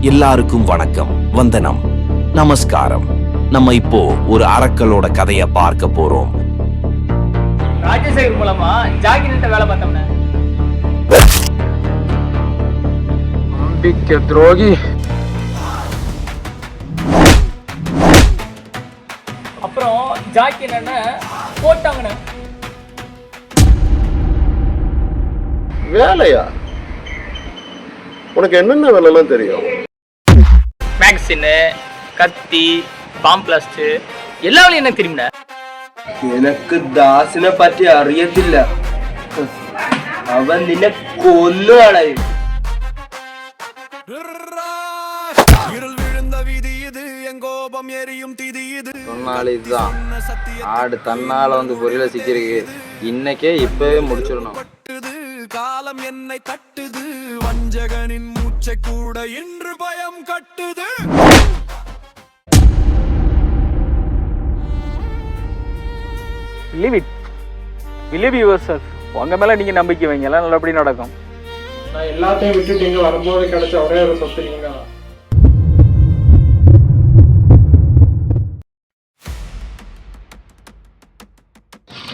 எல்லாருக்கும் வணக்கம், வந்தனம், நமஸ்காரம். நம்ம இப்போ ஒரு அரக்கலோட கதைய பார்க்க போறோம். ராஜசேகர் மூலமா ஜாகிர்கிட்ட வேலை பார்த்தோம்னா நம்பிக்கை துரோகி. அப்புறம் ஜாக்கிர் என்ன போட்டாங்கண்ணே. வேலையா? உனக்கு என்னென்ன வேலைலாம் தெரியும்? மேக்சின், கத்தி, பாம்பிளாஸ்ட் எல்லா வேலையும் எனக்கு தெரியும்ண்ணே. எனக்கு தாசினை பற்றி அறியத்தில்ல. அவன் நின்ன கொன்னு அழகு. இதுதான் ஆடு தன்னால வந்து பொரியல சிக்கிருக்கு. இன்னைக்கே இப்பவே முடிச்சிடணும். காலம் என்னை தட்டுது, வஞ்சகனின் மூச்சை கூட இன்று பயம் கட்டுது. Believe it. Believe yourself. உங்க மேல நீங்க நம்பிக்கை வைங்க, எல்லாம் நல்லபடி நடக்கும். நான் எல்லாத்தையும் விட்டுட்டு இங்க வரும்போது கிடைச்ச ஒரே ஒரு சொத்து நீங்க தான்.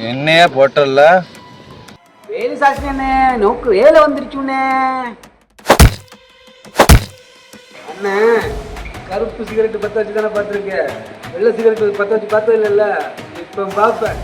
என்னையா போட்டல்ல வேலு சாஸ்திரண்ணே, நோக்கு வேலை வந்துருச்சுண்ணே. அண்ணா, கருப்பு சிகரெட்டு பற்ற வச்சு தானே பார்த்துருக்கேன். வெள்ளை சிகரெட்டு பற்ற வச்சு பார்த்தது இல்லைல்ல, இப்போ பார்ப்பேன்.